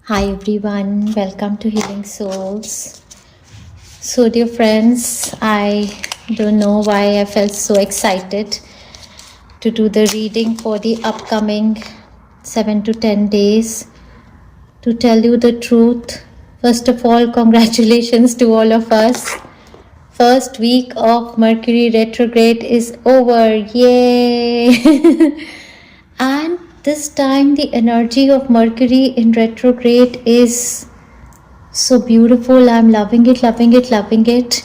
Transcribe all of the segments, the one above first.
Hi everyone, welcome to Healing Souls. So, dear friends, I don't know why I felt so excited to do the reading for the upcoming 7 to 10 days. To tell you the truth, first of all, congratulations to all of us. First week of Mercury retrograde is over. Yay! And this time, the energy of Mercury in retrograde is so beautiful. I'm loving it, loving it, loving it.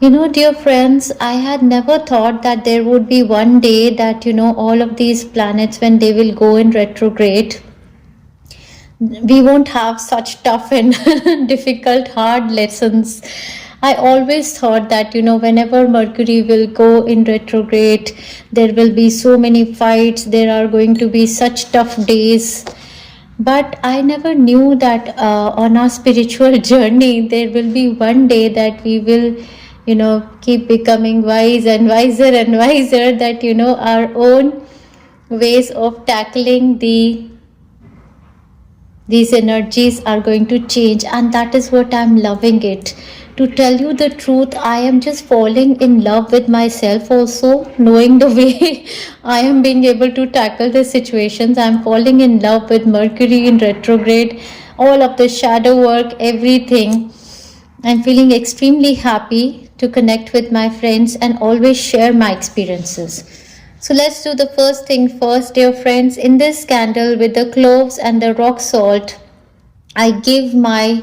Dear friends, I had never thought that there would be one day that, all of these planets, when they will go in retrograde, we won't have such tough and difficult, hard lessons. I always thought that, whenever Mercury will go in retrograde, there will be so many fights, there are going to be such tough days. But I never knew that on our spiritual journey, there will be one day that we will, keep becoming wise and wiser and wiser, that, our own ways of tackling these energies are going to change. And that is what I'm loving it. To tell you the truth, I am just falling in love with myself also, knowing the way I am being able to tackle the situations. I'm falling in love with Mercury in retrograde, all of the shadow work, everything. I'm feeling extremely happy to connect with my friends and always share my experiences. So let's do the first thing first, dear friends. In this candle with the cloves and the rock salt, I give my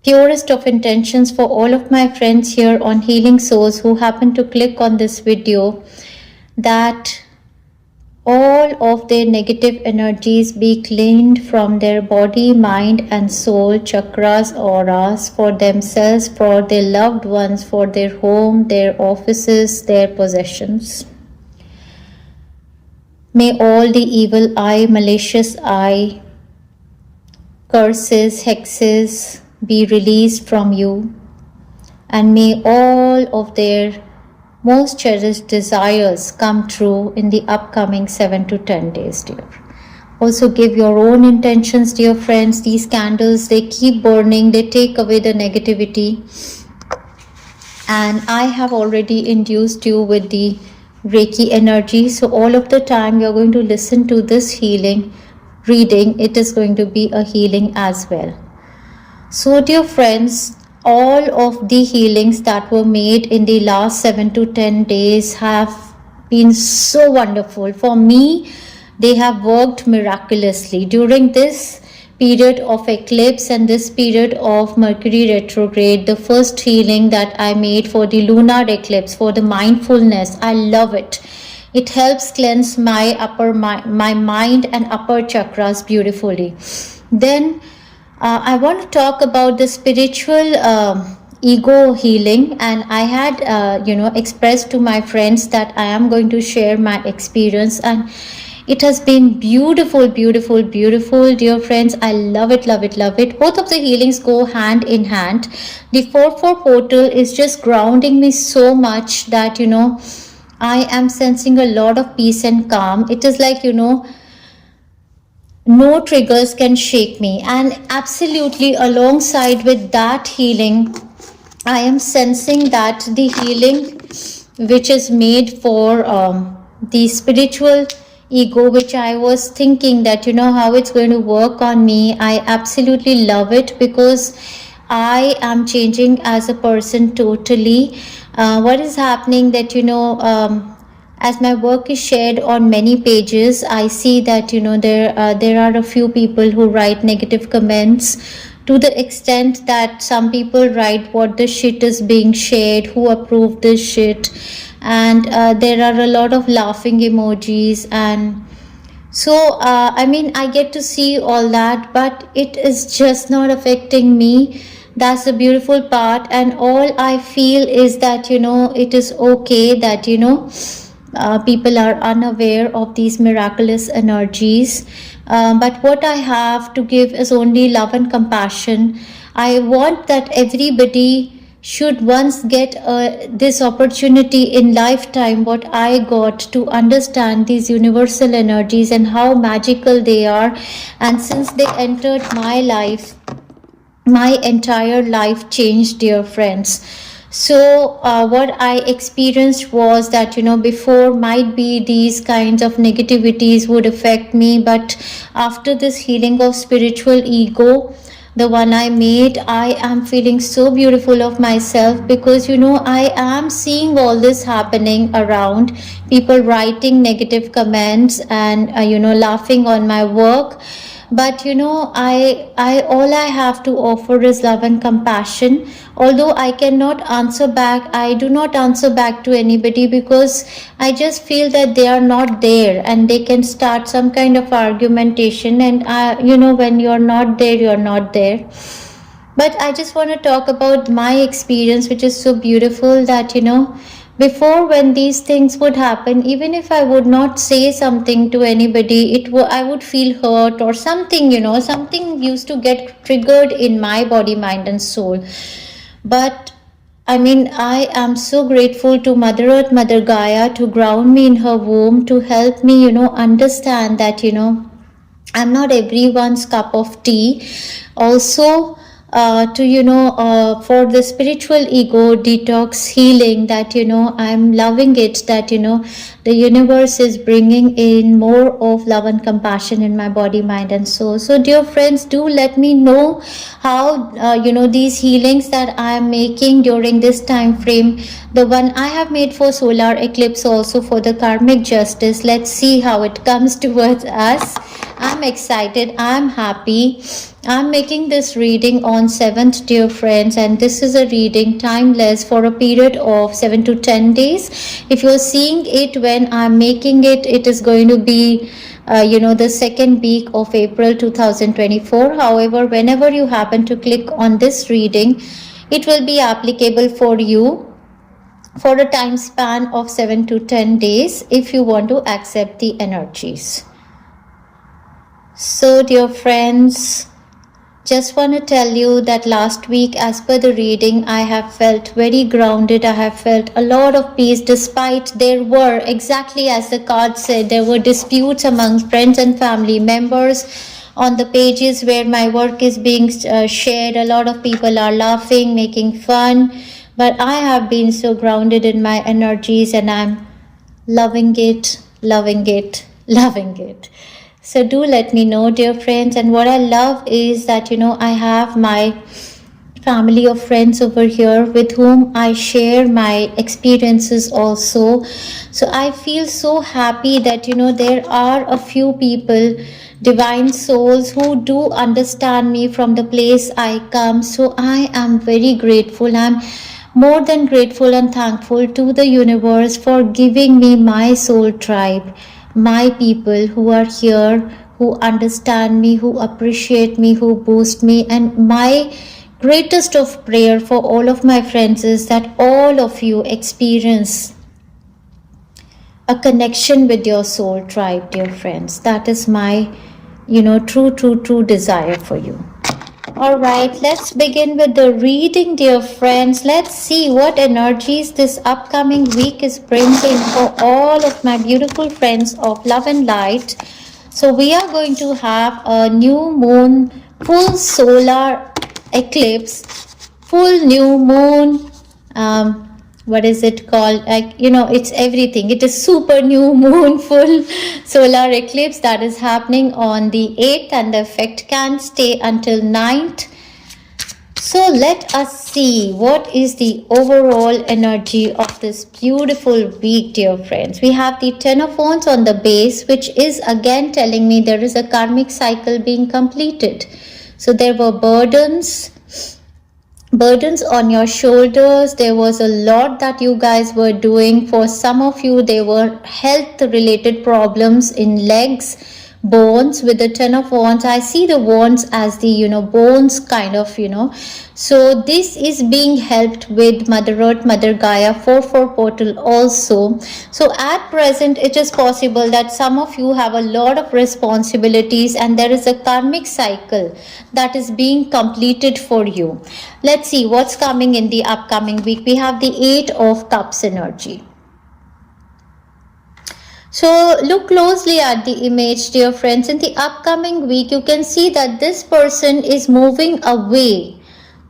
purest of intentions for all of my friends here on Healing Souls who happen to click on this video, that all of their negative energies be cleaned from their body, mind and soul, chakras, auras, for themselves, for their loved ones, for their home, their offices, their possessions. May all the evil eye, malicious eye, curses, hexes be released from you, and may all of their most cherished desires come true in the upcoming 7 to 10 days, dear. Also give your own intentions, dear friends. These candles, they keep burning, they take away the negativity. And I have already induced you with the Reiki energy. So all of the time you're going to listen to this healing reading, it is going to be a healing as well. So dear friends, all of the healings that were made in the last 7 to 10 days have been so wonderful. For me, they have worked miraculously. During this period of eclipse and this period of Mercury retrograde, the first healing that I made for the lunar eclipse, for the mindfulness, I love it. It helps cleanse my my mind and upper chakras beautifully. Then I want to talk about the spiritual ego healing, and I had expressed to my friends that I am going to share my experience, and it has been beautiful, beautiful, beautiful, dear friends. I love it, love it, love it. Both of the healings go hand in hand. The 4-4 portal is just grounding me so much that I am sensing a lot of peace and calm. It is like no triggers can shake me. And absolutely alongside with that healing, I am sensing that the healing which is made for the spiritual ego, which I was thinking that how it's going to work on me, I absolutely love it, because I am changing as a person totally. What is happening that as my work is shared on many pages, I see that there are a few people who write negative comments, to the extent that some people write what the shit is being shared, who approved this shit, and there are a lot of laughing emojis. And so I get to see all that, but it is just not affecting me. That's the beautiful part. And all I feel is that it is okay that people are unaware of these miraculous energies, but what I have to give is only love and compassion. I want that everybody should once get this opportunity in lifetime, what I got to understand these universal energies and how magical they are. And since they entered my life, my entire life changed, dear friends. So what I experienced was that, before might be these kinds of negativities would affect me, but after this healing of spiritual ego, the one I made, I am feeling so beautiful of myself, because I am seeing all this happening around, people writing negative comments and laughing on my work. But I all I have to offer is love and compassion. Although I cannot answer back, I do not answer back to anybody, because I just feel that they are not there and they can start some kind of argumentation, and when you're not there, you're not there. But I just want to talk about my experience, which is so beautiful, that before, when these things would happen, even if I would not say something to anybody, I would feel hurt or something. Something used to get triggered in my body, mind and soul. But I am so grateful to Mother Earth, Mother Gaia, to ground me in her womb, to help me understand that I'm not everyone's cup of tea. Also, for the spiritual ego detox healing, that I'm loving it, that the universe is bringing in more of love and compassion in my body, mind and soul. So dear friends, do let me know how these healings that I am making during this time frame, the one I have made for solar eclipse, also for the karmic justice, let's see how it comes towards us. I'm excited, I'm happy. I'm making this reading on 7th, dear friends, and this is a reading timeless for a period of 7 to 10 days. If you're seeing it when I'm making it, it is going to be the second week of April 2024. However, whenever you happen to click on this reading, it will be applicable for you for a time span of 7 to 10 days if you want to accept the energies. So dear friends, just want to tell you that last week, as per the reading, I have felt very grounded. I have felt a lot of peace, despite there were, exactly as the card said, there were disputes among friends and family members. On the pages where my work is being shared, a lot of people are laughing, making fun. But I have been so grounded in my energies, and I'm loving it, loving it, loving it. So do let me know, dear friends. And what I love is that, I have my family of friends over here with whom I share my experiences also. So I feel so happy that, there are a few people, divine souls, who do understand me from the place I come. So I am very grateful. I'm more than grateful and thankful to the universe for giving me my soul tribe, my people who are here, who understand me, who appreciate me, who boost me. And my greatest of prayer for all of my friends is that all of you experience a connection with your soul tribe, dear friends. That is my true desire for you. All right, let's begin with the reading, dear friends. Let's see what energies this upcoming week is bringing for all of my beautiful friends of love and light. So we are going to have a new moon, full solar eclipse, full new moon, what is it called, it's everything. It is super new moon, full solar eclipse that is happening on the 8th, and the effect can stay until 9th. So let us see what is the overall energy of this beautiful week, dear friends. We have the 10 of Wands on the base, which is again telling me there is a karmic cycle being completed. So there were burdens on your shoulders. There was a lot that you guys were doing. For some of you, there were health related problems in legs. bones with the 10 of wands. I see the wands as the bones kind of, so this is being helped with Mother Earth, Mother Gaia, 4/4 portal also. So at present it is possible that some of you have a lot of responsibilities and there is a karmic cycle that is being completed for you. Let's see what's coming in the upcoming week. We have the 8 of Cups energy. So look closely at the image, dear friends. In the upcoming week, you can see that this person is moving away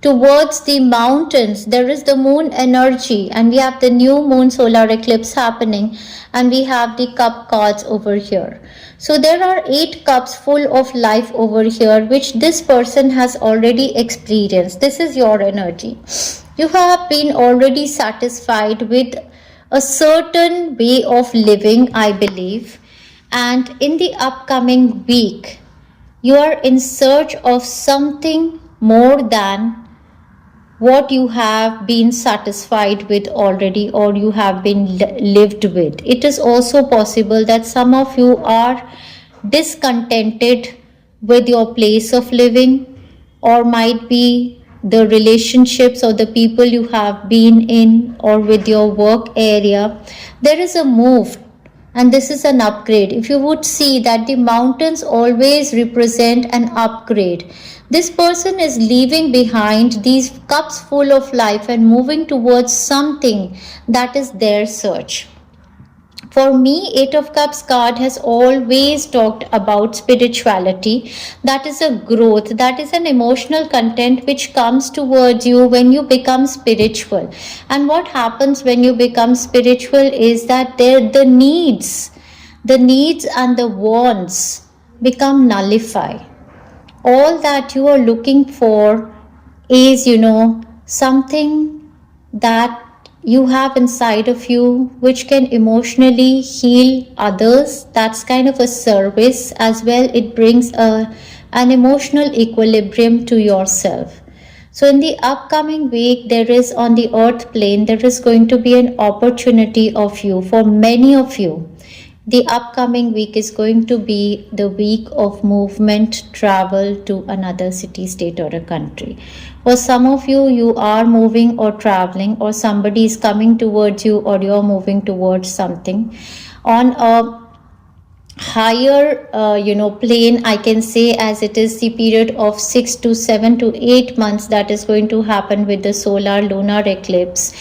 towards the mountains. There is the moon energy and we have the new moon solar eclipse happening and we have the cup cards over here. So there are 8 cups full of life over here which this person has already experienced. This is your energy. You have been already satisfied with a certain way of living, I believe, and in the upcoming week you are in search of something more than what you have been satisfied with already or you have been lived with. It is also possible that some of you are discontented with your place of living, or might be the relationships or the people you have been in, or with your work area. There is a move and this is an upgrade. If you would see that the mountains always represent an upgrade, this person is leaving behind these cups full of life and moving towards something that is their search. For me, 8 of Cups card has always talked about spirituality. That is a growth, that is an emotional content which comes towards you when you become spiritual. And what happens when you become spiritual is that the needs and the wants become nullified. All that you are looking for is, something that you have inside of you which can emotionally heal others. That's kind of a service as well. It brings an emotional equilibrium to yourself. So in the upcoming week, there is on the earth plane, there is going to be an opportunity of you. For many of you, the upcoming week is going to be the week of movement, travel to another city, state, or a country. For some of you, you are moving or traveling, or somebody is coming towards you, or you're moving towards something. On a higher plane, I can say, as it is the period of 6 to 7 to 8 months that is going to happen with the solar lunar eclipse.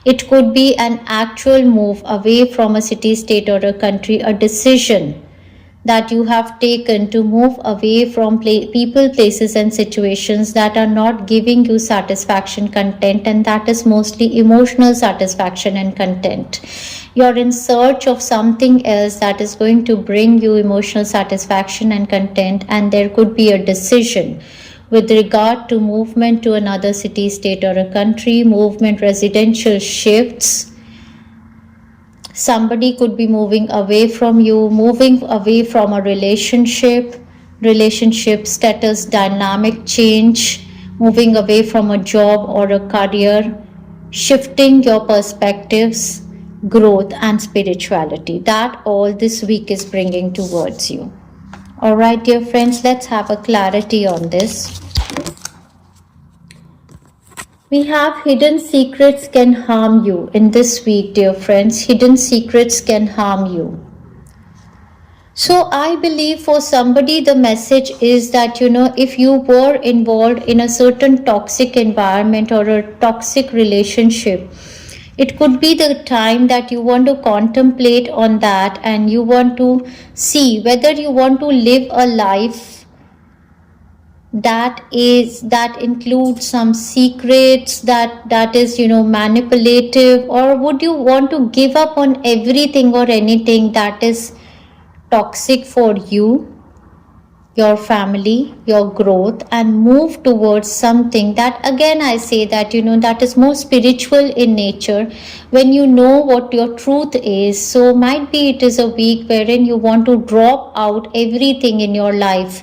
It could be an actual move away from a city, state, or a country, a decision that you have taken to move away from people, places, and situations that are not giving you satisfaction, content, and that is mostly emotional satisfaction and content. You're in search of something else that is going to bring you emotional satisfaction and content, and there could be a decision with regard to movement to another city, state, or a country, movement, residential shifts. Somebody could be moving away from you, moving away from a relationship status, dynamic change, moving away from a job or a career, shifting your perspectives, growth, and spirituality. That all this week is bringing towards you. All right, dear friends, let's have a clarity on this. We have hidden secrets can harm you in this week, dear friends. Hidden secrets can harm you. So I believe for somebody the message is that, if you were involved in a certain toxic environment or a toxic relationship, it could be the time that you want to contemplate on that and you want to see whether you want to live a life that includes some secrets, that is manipulative, or would you want to give up on everything or anything that is toxic for you, your family, your growth, and move towards something that, again I say that that is more spiritual in nature, when you know what your truth is. So might be it is a week wherein you want to drop out everything in your life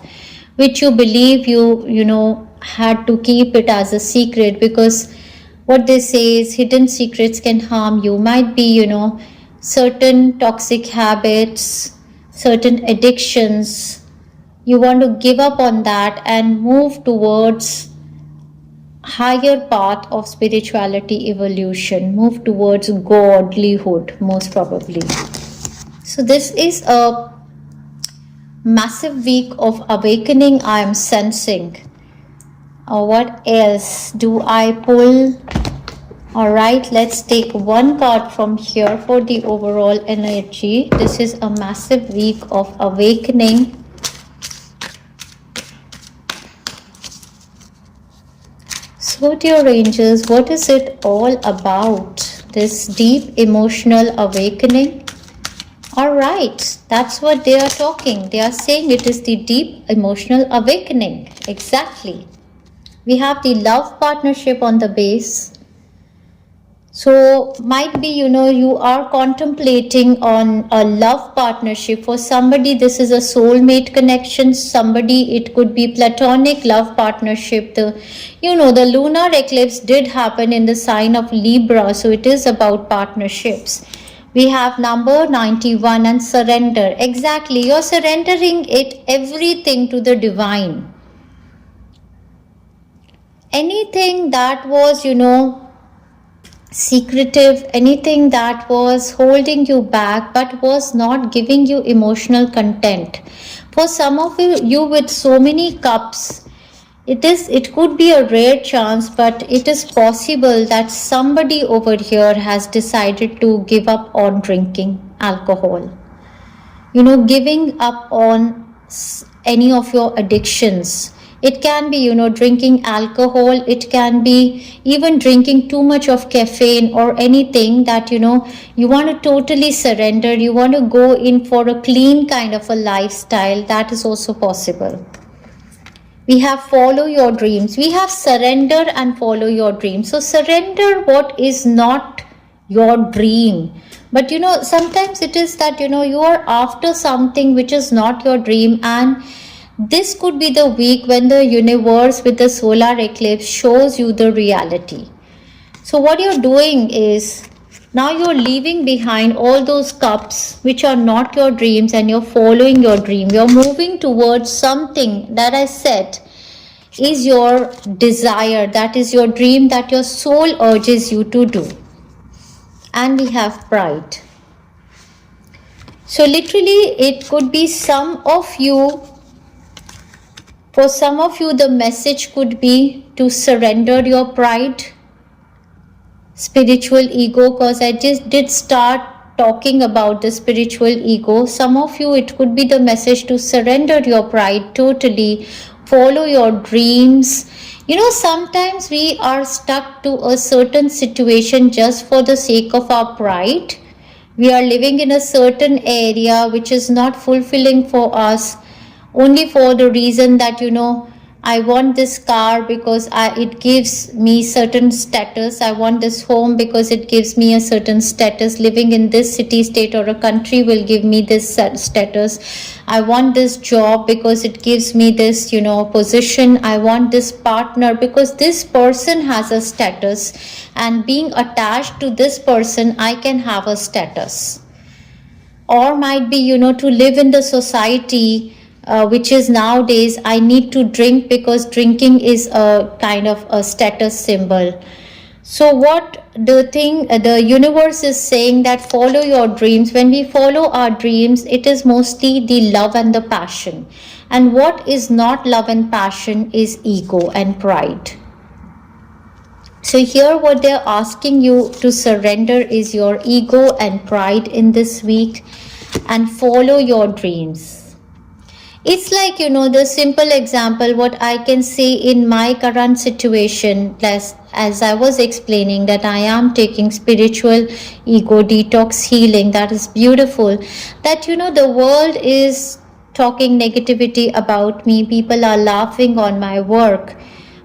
which you believe you had to keep it as a secret, because what they say is hidden secrets can harm you. Might be certain toxic habits, certain addictions. You want to give up on that and move towards higher path of spirituality evolution, move towards godlyhood most probably. So this is a massive week of awakening I am sensing. What else do I pull? All right, let's take one card from here for the overall energy. This is a massive week of awakening. So dear angels, what is it all about? This deep emotional awakening? All right, that's what they are talking. They are saying it is the deep emotional awakening. Exactly. We have the love partnership on the base. So might be, you are contemplating on a love partnership. For somebody, this is a soulmate connection. Somebody, it could be platonic love partnership. The lunar eclipse did happen in the sign of Libra. So it is about partnerships. We have number 91 and surrender. Exactly. You're surrendering everything to the divine. Anything that was, secretive, anything that was holding you back but was not giving you emotional content. For some of you with so many cups, it could be a rare chance, but it is possible that somebody over here has decided to give up on drinking alcohol. Giving up on any of your addictions. It can be, drinking alcohol. It can be even drinking too much of caffeine or anything that, you want to totally surrender. You want to go in for a clean kind of a lifestyle. That is also possible. We have follow your dreams. We have surrender and follow your dreams. So surrender what is not your dream. But sometimes it is that, you are after something which is not your dream, and this could be the week when the universe with the solar eclipse shows you the reality. So what you're doing is, now you're leaving behind all those cups which are not your dreams, and you're following your dream. You're moving towards something that I said is your desire, that is your dream, that your soul urges you to do. And we have pride. So literally it could be some of you, for some of you the message could be to surrender your pride, spiritual ego, because I just did start talking about the spiritual ego. Some of you, it could be the message to surrender your pride totally, follow your dreams. Sometimes we are stuck to a certain situation just for the sake of our pride. We are living in a certain area which is not fulfilling for us, only for the reason that, I want this car because it gives me certain status. I want this home because it gives me a certain status. Living in this city, state or a country will give me this status. I want this job because it gives me this, position. I want this partner because this person has a status, and being attached to this person, I can have a status. Or might be, to live in the society which is nowadays, I need to drink because drinking is a kind of a status symbol. So what the universe is saying, that follow your dreams. When we follow our dreams, it is mostly the love and the passion. And what is not love and passion is ego and pride. So here what they're asking you to surrender is your ego and pride in this week, and follow your dreams. It's like, the simple example, what I can say in my current situation, as I was explaining, that I am taking spiritual ego detox healing. That is beautiful. That, the world is talking negativity about me. People are laughing on my work.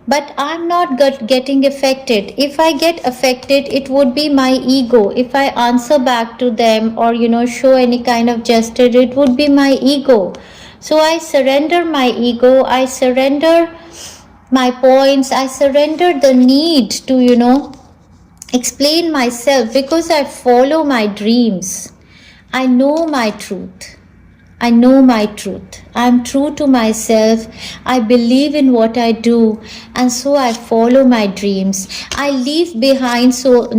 But I'm not getting affected. If I get affected, it would be my ego. If I answer back to them or, show any kind of gesture, it would be my ego. So I surrender my ego, I surrender my points, I surrender the need to, explain myself, because I follow my dreams. I know my truth. I know my truth. I'm true to myself. I believe in what I do, and so I follow my dreams. I leave behind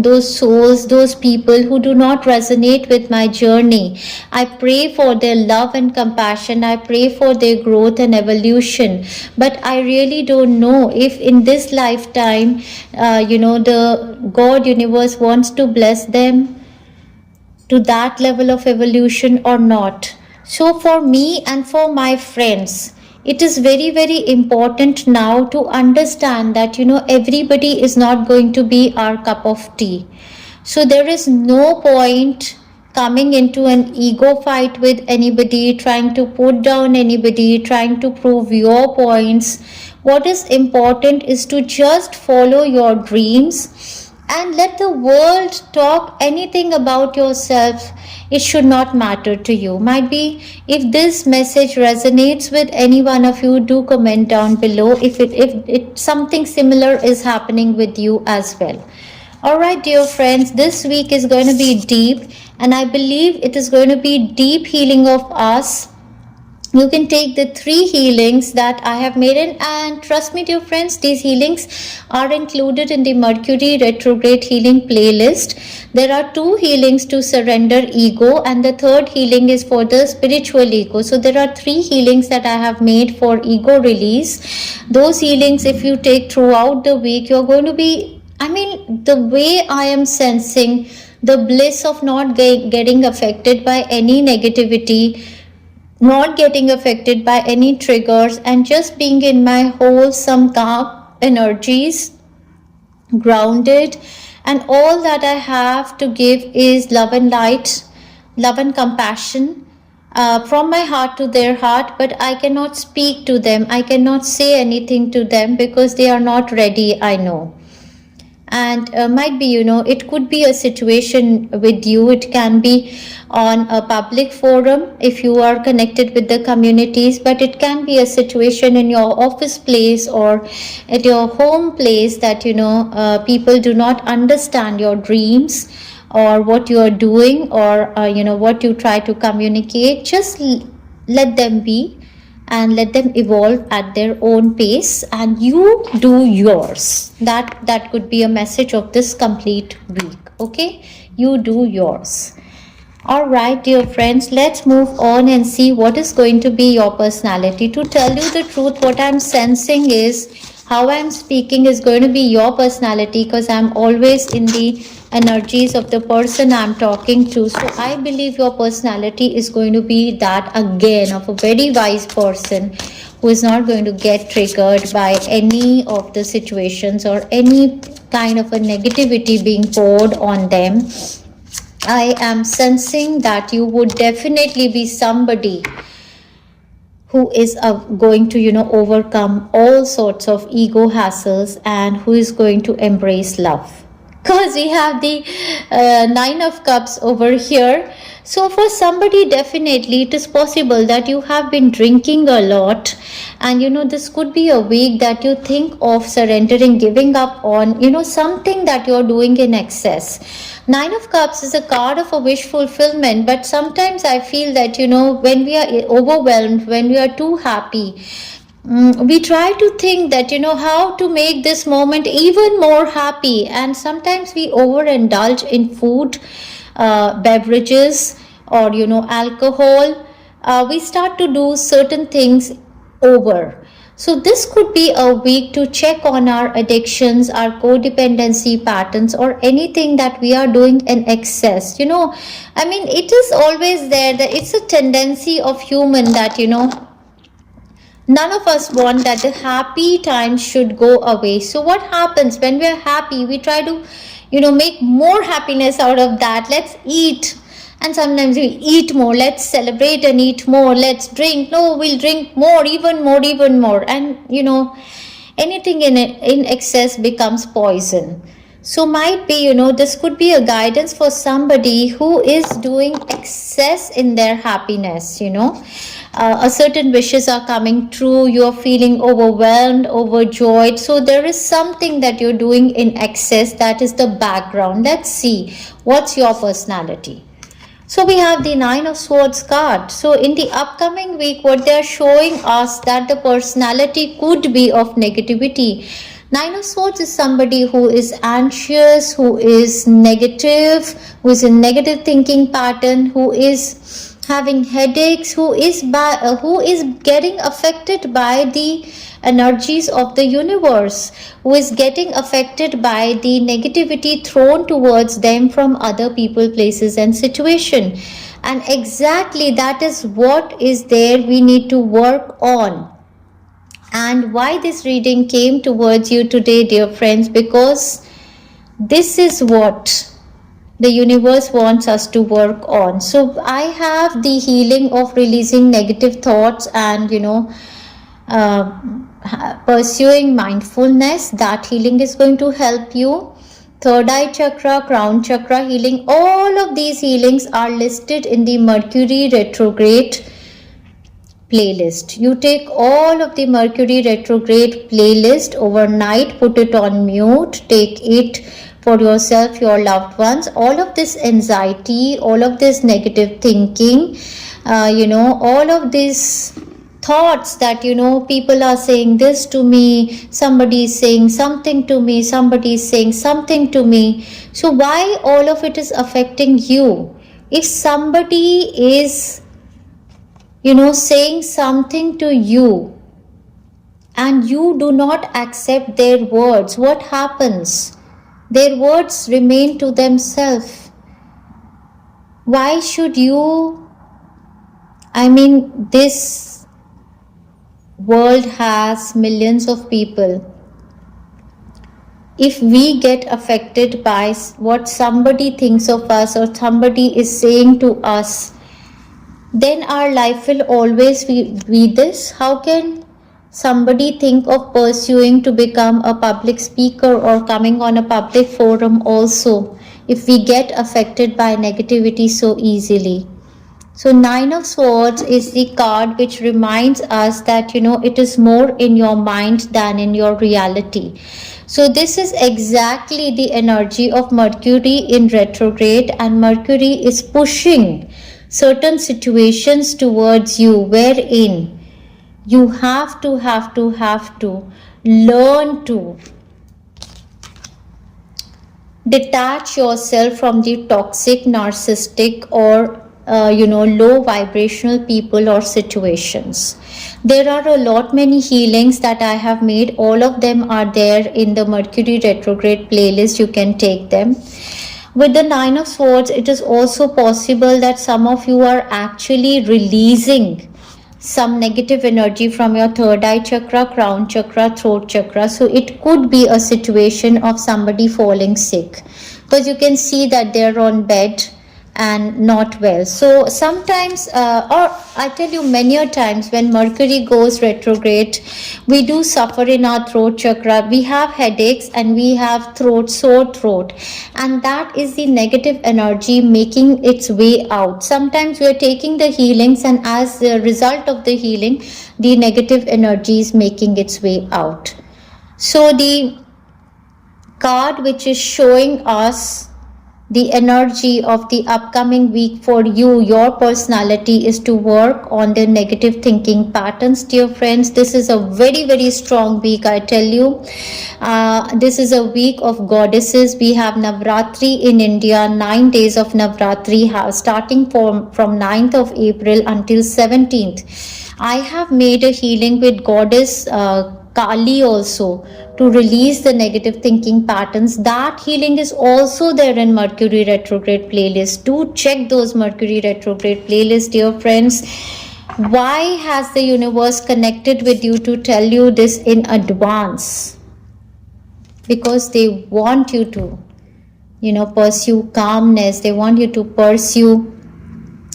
those souls, those people who do not resonate with my journey. I pray for their love and compassion. I pray for their growth and evolution. But I really don't know if in this lifetime, the God universe wants to bless them to that level of evolution or not. So, for me and for my friends, it is very, very important now to understand that everybody is not going to be our cup of tea. So, there is no point coming into an ego fight with anybody, trying to put down anybody, trying to prove your points. What is important is to just follow your dreams and let the world talk anything about yourself. It should not matter to you. Might be if this message resonates with any one of you, do comment down below if something similar is happening with you as well. All right, dear friends, this week is going to be deep, and I believe it is going to be deep healing of us. You can take the 3 healings that I have made in, and trust me, dear friends, these healings are included in the Mercury retrograde healing playlist. There are 2 healings to surrender ego, and the 3rd healing is for the spiritual ego. So there are 3 healings that I have made for ego release. Those healings, if you take throughout the week, you're going to be, the way I am sensing the bliss of not getting affected by any negativity, not getting affected by any triggers, and just being in my wholesome calm energies, grounded, and all that I have to give is love and light, love and compassion, from my heart to their heart. But I cannot speak to them, I cannot say anything to them because they are not ready, I know. And might be, it could be a situation with you. It can be on a public forum if you are connected with the communities, but it can be a situation in your office place or at your home place that people do not understand your dreams or what you are doing, or what you try to communicate. Just let them be and let them evolve at their own pace, and you do yours. That could be a message of this complete week. Okay, you do yours. All right, dear friends, let's move on and see what is going to be your personality. To tell you the truth, what I'm sensing is how I'm speaking is going to be your personality, because I'm always in the energies of the person I'm talking to. So I believe your personality is going to be that again, of a very wise person who is not going to get triggered by any of the situations or any kind of a negativity being poured on them. I am sensing that you would definitely be somebody who is going to overcome all sorts of ego hassles, and who is going to embrace love, because we have the 9 of cups over here. So for somebody, definitely it is possible that you have been drinking a lot, and this could be a week that you think of surrendering, giving up on something that you're doing in excess. 9 of Cups is a card of a wish fulfillment, but sometimes I feel that when we are overwhelmed, when we are too happy, we try to think that how to make this moment even more happy, and sometimes we overindulge in food, beverages, or alcohol. We start to do certain things over. So this could be a week to check on our addictions, our codependency patterns, or anything that we are doing in excess. It is always there, that it's a tendency of human that none of us want that the happy times should go away. So what happens when we are happy? We try to make more happiness out of that. Let's eat, and sometimes we eat more. Let's celebrate and eat more. Let's drink. No, we'll drink more, even more. And anything in excess becomes poison. So might be this could be a guidance for somebody who is doing excess in their happiness. A certain wishes are coming true, you're feeling overwhelmed, overjoyed. So there is something that you're doing in excess. That is the background. Let's see what's your personality. So we have the Nine of Swords card. So in the upcoming week, what they are showing us that the personality could be of negativity. Nine of Swords is somebody who is anxious, who is negative, who is in negative thinking pattern, who is having headaches, who is getting affected by the energies of the universe, who is getting affected by the negativity thrown towards them from other people, places and situation. And exactly that is what is there we need to work on. And why this reading came towards you today, dear friends, because this is what the universe wants us to work on. So I have the healing of releasing negative thoughts and pursuing mindfulness. That healing is going to help you. Third eye chakra, crown chakra healing, all of these healings are listed in the Mercury retrograde playlist. You take all of the Mercury retrograde playlist overnight, put it on mute, take it for yourself, your loved ones. All of this anxiety, all of this negative thinking, all of this thoughts that people are saying this to me, somebody is saying something to me, somebody is saying something to me. So why all of it is affecting you? If somebody is saying something to you and you do not accept their words, what happens? Their words remain to themselves. Why should you? This world has millions of people. If we get affected by what somebody thinks of us or somebody is saying to us, then our life will always be this. How can somebody think of pursuing to become a public speaker or coming on a public forum also if we get affected by negativity so easily? So Nine of Swords is the card which reminds us that it is more in your mind than in your reality. So this is exactly the energy of Mercury in retrograde, and Mercury is pushing certain situations towards you wherein you have to learn to detach yourself from the toxic, narcissistic or low vibrational people or situations. There are a lot many healings that I have made. All of them are there in the Mercury retrograde playlist. You can take them. With the Nine of Swords, it is also possible that some of you are actually releasing some negative energy from your third eye chakra, crown chakra, throat chakra. So it could be a situation of somebody falling sick, because you can see that they're on bed and not well. So sometimes or I tell you, many a times when Mercury goes retrograde, we do suffer in our throat chakra. We have headaches and we have sore throat, and that is the negative energy making its way out. Sometimes we are taking the healings, and as a result of the healing, the negative energy is making its way out. So the card which is showing us the energy of the upcoming week for you, your personality, is to work on the negative thinking patterns, dear friends. This is a very, very strong week, I tell you. This is a week of goddesses. We have Navratri in India, 9 days of Navratri, starting from 9th of April until 17th. I have made a healing with goddess Kali also, to release the negative thinking patterns. That healing is also there in Mercury retrograde playlist. Do check those Mercury retrograde playlists, dear friends. Why has the universe connected with you to tell you this in advance? Because they want you to pursue calmness. They want you to pursue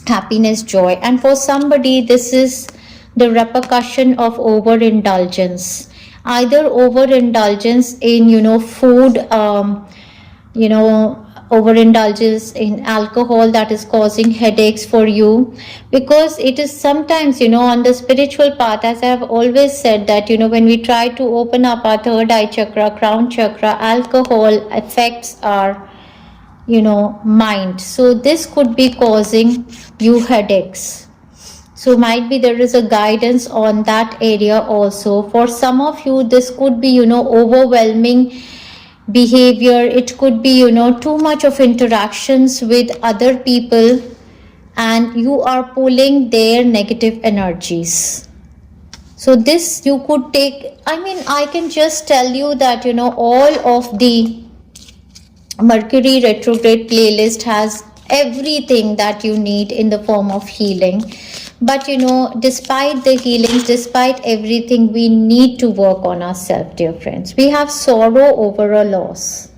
happiness, joy. And for somebody, this is the repercussion of overindulgence. Either overindulgence in food, overindulgence in alcohol, that is causing headaches for you. Because it is sometimes on the spiritual path, as I have always said, that when we try to open up our third eye chakra, crown chakra, alcohol affects our mind. So this could be causing you headaches. So might be there is a guidance on that area also. For some of you, this could be, overwhelming behavior. It could be, too much of interactions with other people, and you are pulling their negative energies. So this you could take, I can just tell you that, all of the Mercury retrograde playlist has everything that you need in the form of healing. But despite the healings, despite everything, we need to work on ourselves, dear friends. We have sorrow over a loss.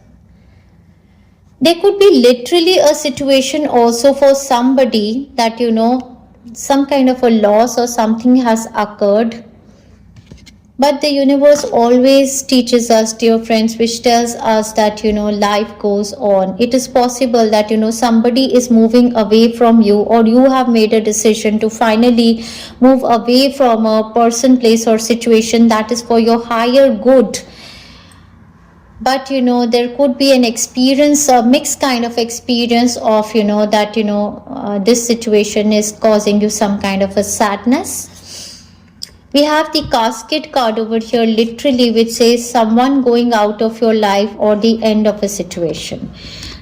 There could be literally a situation also for somebody that some kind of a loss or something has occurred. But the universe always teaches us, dear friends, which tells us that, life goes on. It is possible that, somebody is moving away from you, or you have made a decision to finally move away from a person, place, or situation that is for your higher good. But, there could be an experience, a mixed kind of experience of, that, this situation is causing you some kind of a sadness. We have the casket card over here, literally, which says someone going out of your life or the end of a situation.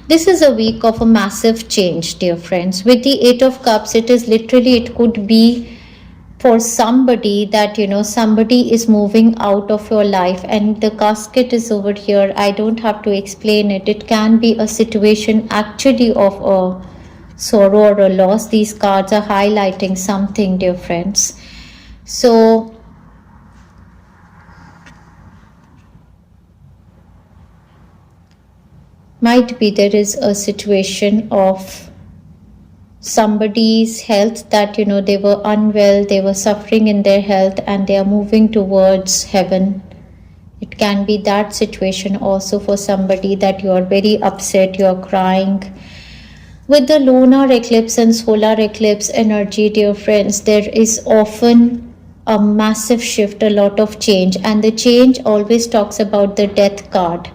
This is a week of a massive change, dear friends. With the Eight of Cups, it is literally, it could be for somebody that, somebody is moving out of your life, and the casket is over here. I don't have to explain it. It can be a situation actually of a sorrow or a loss. These cards are highlighting something, dear friends. So might be there is a situation of somebody's health that they were unwell, they were suffering in their health, and they are moving towards heaven. It can be that situation also for somebody that you are very upset, you are crying. With the lunar eclipse and solar eclipse energy, dear friends, there is often a massive shift, a lot of change, and the change always talks about the death card.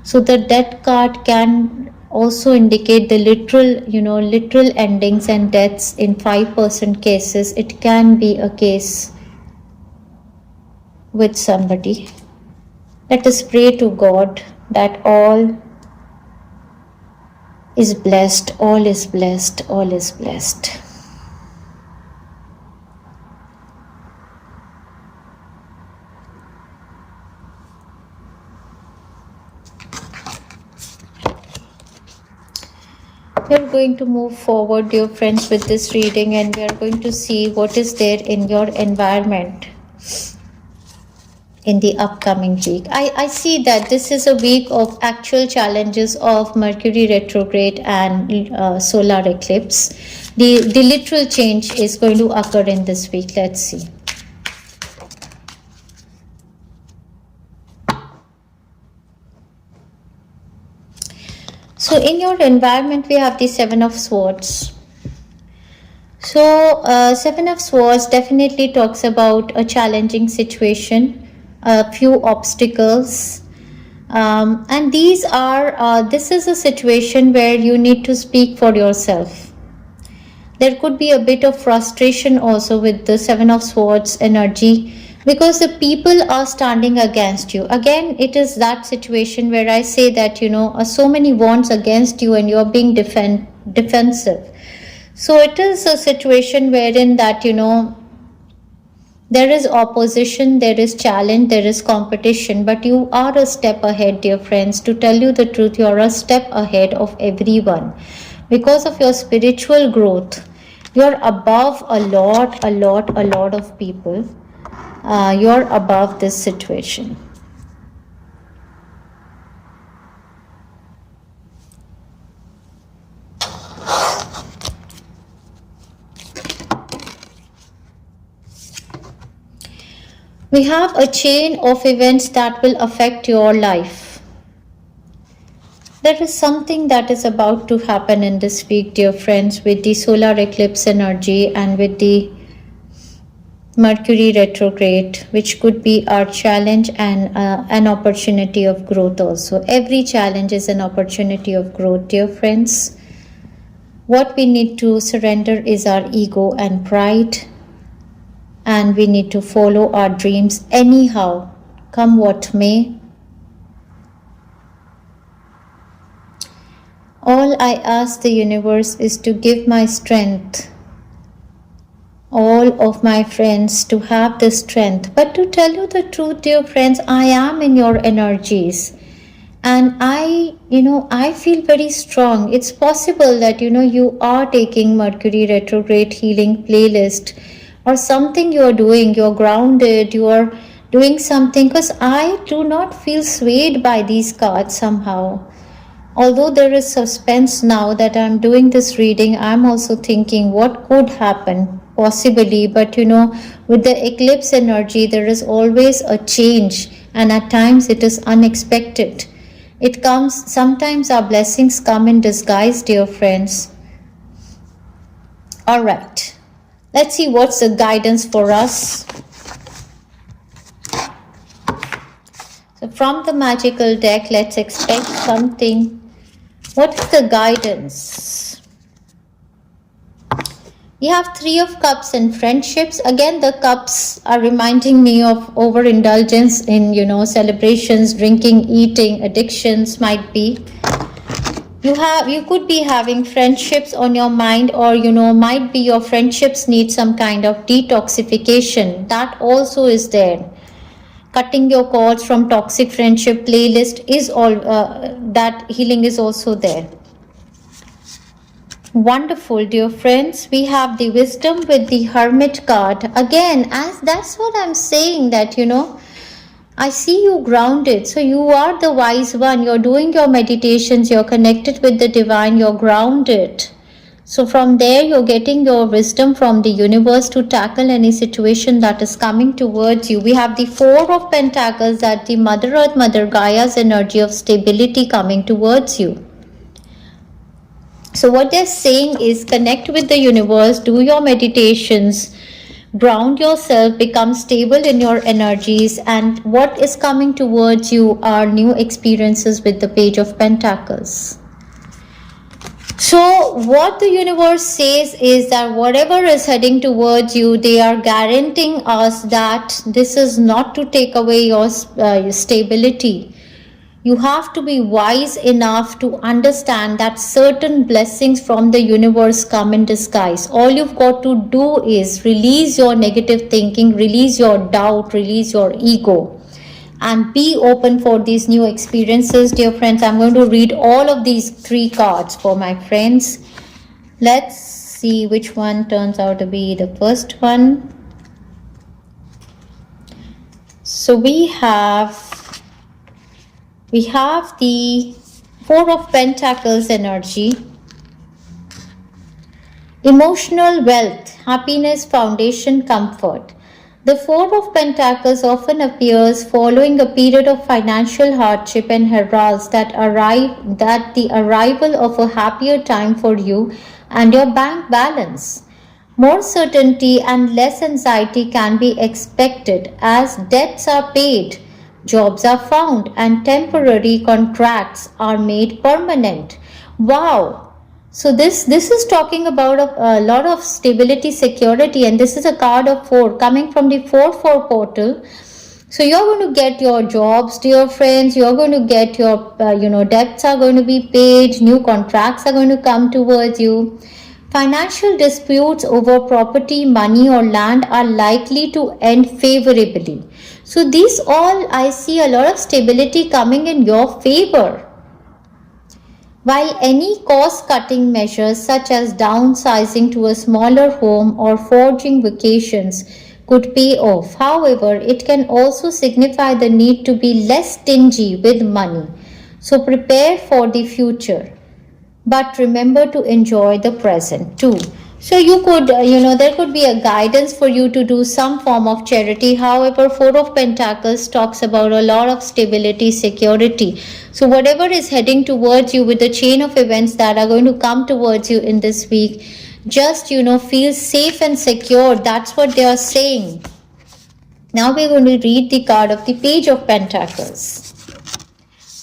So the death card can also indicate the literal endings and deaths. In 5% cases, it can be a case with somebody. Let us pray to God that all is blessed, all is blessed, all is blessed. We are going to move forward, dear friends, with this reading, and we are going to see what is there in your environment in the upcoming week. I see that this is a week of actual challenges of Mercury retrograde and solar eclipse. The literal change is going to occur in this week. Let's see. So in your environment, we have the Seven of Swords. So Seven of Swords definitely talks about a challenging situation, a few obstacles, and these are this is a situation where you need to speak for yourself. There could be a bit of frustration also with the Seven of Swords energy, because the people are standing against you. Again, it is that situation where I say that so many wants against you and you're being defensive. So it is a situation wherein that there is opposition, there is challenge, there is competition, but you are a step ahead, dear friends. To tell you the truth, you are a step ahead of everyone because of your spiritual growth. You're above a lot of people. You're above this situation. We have a chain of events that will affect your life. There is something that is about to happen in this week, dear friends, with the solar eclipse energy and with the Mercury retrograde, which could be our challenge and an opportunity of growth also. Every challenge is an opportunity of growth, dear friends. What we need to surrender is our ego and pride, and we need to follow our dreams anyhow, come what may. All I ask the universe is to give my strength, all of my friends to have the strength. But to tell you the truth, dear friends, I am in your energies. And I feel very strong. It's possible that, you are taking Mercury retrograde healing playlist or something you're doing, you're grounded, you are doing something, because I do not feel swayed by these cards somehow. Although there is suspense now that I'm doing this reading, I'm also thinking what could happen, possibly. But with the eclipse energy, there is always a change, and at times it is unexpected. It comes, sometimes our blessings come in disguise, dear friends. All right, let's see what's the guidance for us. So from the magical deck, let's expect something. What is the guidance? We have Three of Cups and friendships. Again, the cups are reminding me of overindulgence in, celebrations, drinking, eating, addictions might be. You could be having friendships on your mind, or, might be your friendships need some kind of detoxification. That also is there. Cutting your cords from toxic friendship playlist is all, that healing is also there. Wonderful, dear friends. We have the wisdom with the Hermit card. Again, as that's what I'm saying, that, I see you grounded. So you are the wise one. You're doing your meditations. You're connected with the divine. You're grounded. So from there, you're getting your wisdom from the universe to tackle any situation that is coming towards you. We have the Four of Pentacles, that the Mother Earth, Mother Gaia's energy of stability coming towards you. So what they're saying is connect with the universe, do your meditations, ground yourself, become stable in your energies, and what is coming towards you are new experiences with the Page of Pentacles. So what the universe says is that whatever is heading towards you, they are guaranteeing us that this is not to take away your stability. You have to be wise enough to understand that certain blessings from the universe come in disguise. All you've got to do is release your negative thinking, release your doubt, release your ego, and be open for these new experiences, dear friends. I'm going to read all of these three cards for my friends. Let's see which one turns out to be the first one. So we have the Four of Pentacles energy. Emotional wealth, happiness, foundation, comfort. The Four of Pentacles often appears following a period of financial hardship and heralds that the arrival of a happier time for you and your bank balance. More certainty and less anxiety can be expected as debts are paid, jobs are found, and temporary contracts are made permanent. Wow! So this is talking about a lot of stability, security, and this is a card of 4 coming from the 4/4 portal. So you're going to get your jobs, dear friends. You're going to get your debts are going to be paid. New contracts are going to come towards you. Financial disputes over property, money, or land are likely to end favorably. So these all, I see a lot of stability coming in your favor. While any cost-cutting measures such as downsizing to a smaller home or forging vacations could pay off, however, it can also signify the need to be less stingy with money. So prepare for the future, but remember to enjoy the present too. So you could, there could be a guidance for you to do some form of charity. However, Four of Pentacles talks about a lot of stability, security. So whatever is heading towards you with the chain of events that are going to come towards you in this week, just, feel safe and secure. That's what they are saying. Now we're going to read the card of the Page of Pentacles.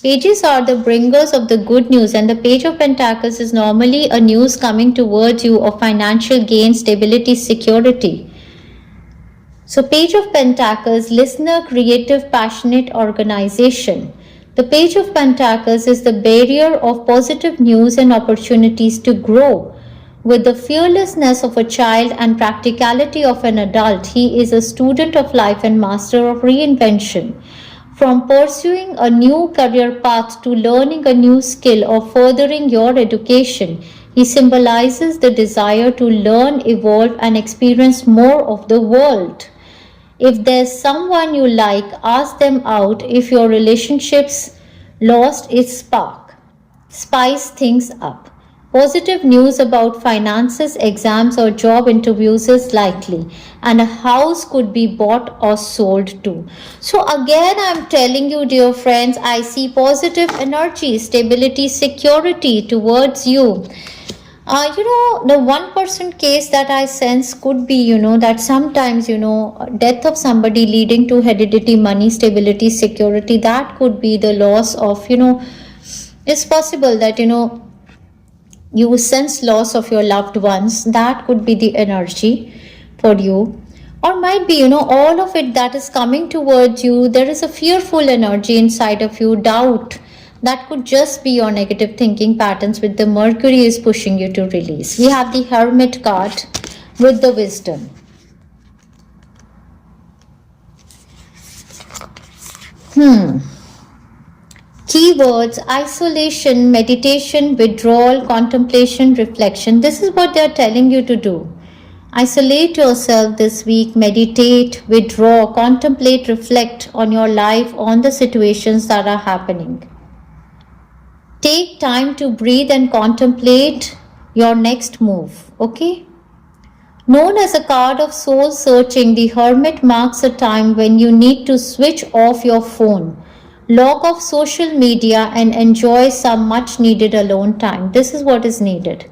Pages are the bringers of the good news, and the Page of Pentacles is normally a news coming towards you of financial gain, stability, security. So Page of Pentacles, listener, creative, passionate organization. The Page of Pentacles is the barrier of positive news and opportunities to grow. With the fearlessness of a child and practicality of an adult, he is a student of life and master of reinvention. From pursuing a new career path to learning a new skill or furthering your education, he symbolizes the desire to learn, evolve, and experience more of the world. If there's someone you like, ask them out. If your relationship's lost its spark, spice things up. Positive news about finances, exams, or job interviews is likely, and a house could be bought or sold too. So again, I'm telling you, dear friends, I see positive energy, stability, security towards you. The 1% case that I sense could be, that sometimes, death of somebody leading to heredity, money, stability, security, that could be the loss of, it's possible that, you sense loss of your loved ones. That could be the energy for you. Or might be, all of it that is coming towards you, there is a fearful energy inside of you, doubt. That could just be your negative thinking patterns which the Mercury is pushing you to release. We have the Hermit card with the wisdom. Keywords: isolation, meditation, withdrawal, contemplation, reflection. This is what they are telling you to do. Isolate yourself this week, meditate, withdraw, contemplate, reflect on your life, on the situations that are happening. Take time to breathe and contemplate your next move, okay? Known as a card of soul searching, the Hermit marks a time when you need to switch off your phone, log off social media, and enjoy some much needed alone time. This is what is needed.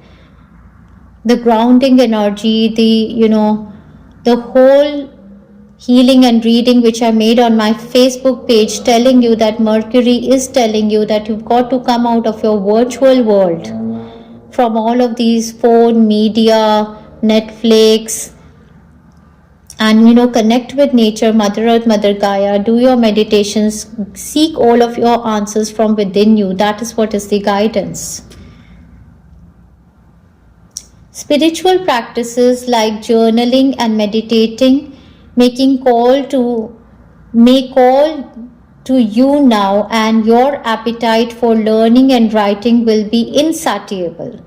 The grounding energy, the whole healing and reading which I made on my Facebook page, telling you that Mercury is telling you that you've got to come out of your virtual world, from all of these phone, media, Netflix, and connect with nature, Mother Earth, Mother Gaia, do your meditations, seek all of your answers from within you. That is what is the guidance. Spiritual practices like journaling and meditating may call to you now, and your appetite for learning and writing will be insatiable.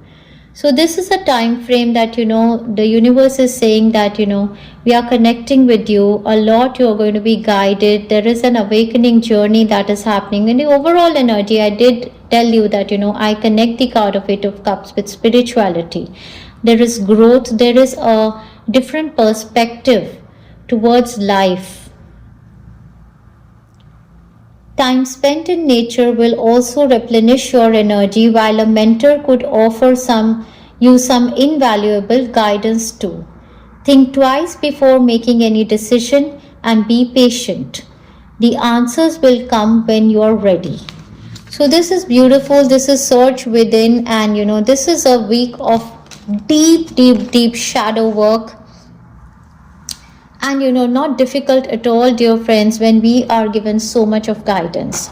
So this is a time frame that the universe is saying that we are connecting with you a lot. You are going to be guided. There is an awakening journey that is happening. In the overall energy, I did tell you that I connect the card of Eight of Cups with spirituality. There is growth. There is a different perspective towards life. Time spent in nature will also replenish your energy, while a mentor could offer you some invaluable guidance too. Think twice before making any decision and be patient. The answers will come when you are ready. So this is beautiful. This is search within, and this is a week of deep shadow work. And not difficult at all, dear friends, when we are given so much of guidance.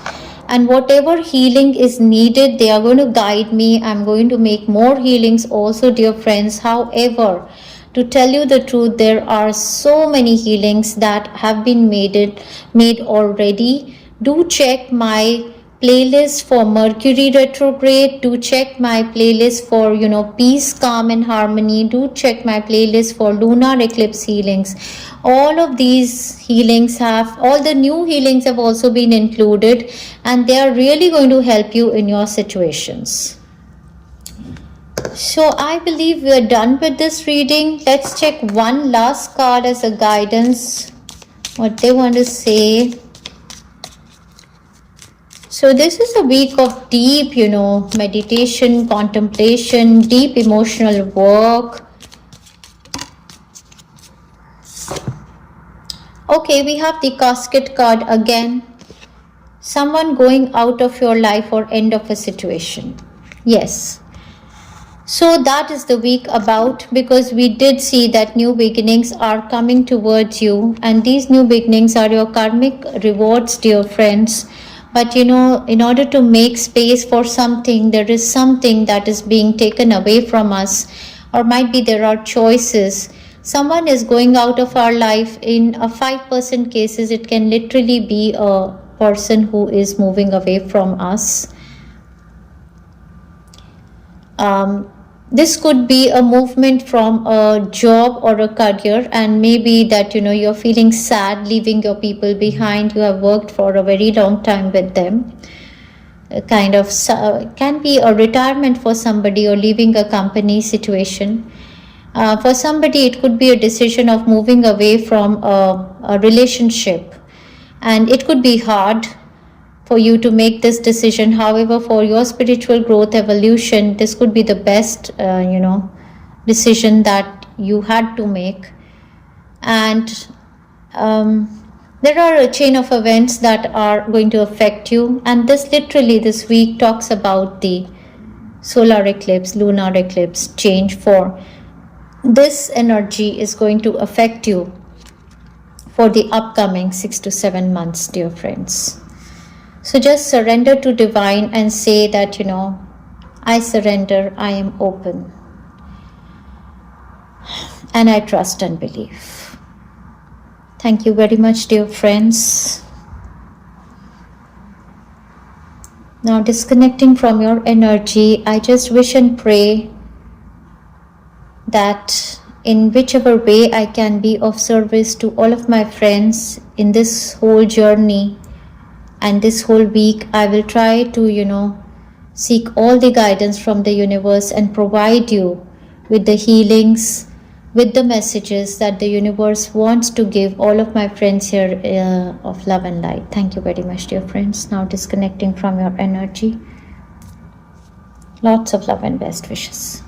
And whatever healing is needed, they are going to guide me. I'm going to make more healings also, dear friends. However, to tell you the truth, there are so many healings that have been made already. Do check my playlist for Mercury retrograde. Do check my playlist for peace, calm, and harmony. Do check my playlist for lunar eclipse healings. All of these healings all the new healings have also been included, and they are really going to help you in your situations. So I believe we are done with this reading. Let's check one last card as a guidance, what they want to say. So this is a week of deep, meditation, contemplation, deep emotional work, Okay, we have the casket card again. Someone going out of your life or end of a situation. Yes. So that is the week about, because we did see that new beginnings are coming towards you, and these new beginnings are your karmic rewards, dear friends. But in order to make space for something, there is something that is being taken away from us, or might be there are choices. Someone is going out of our life. In a 5% cases, it can literally be a person who is moving away from us. This could be a movement from a job or a career, and maybe that you're feeling sad leaving your people behind. You have worked for a very long time with them. Kind of can be a retirement for somebody, or leaving a company situation. For somebody, it could be a decision of moving away from a relationship, and it could be hard for you to make this decision. However, for your spiritual growth, evolution, this could be the best decision that you had to make. And there are a chain of events that are going to affect you, and this week talks about the solar eclipse, lunar eclipse change. For this energy is going to affect you for the upcoming 6 to 7 months, dear friends. So just surrender to divine and say that, I surrender, I am open, and I trust and believe. Thank you very much, dear friends. Now, disconnecting from your energy, I just wish and pray that in whichever way I can be of service to all of my friends in this whole journey, and this whole week, I will try to, seek all the guidance from the universe and provide you with the healings, with the messages that the universe wants to give all of my friends here of love and light. Thank you very much, dear friends. Now disconnecting from your energy. Lots of love and best wishes.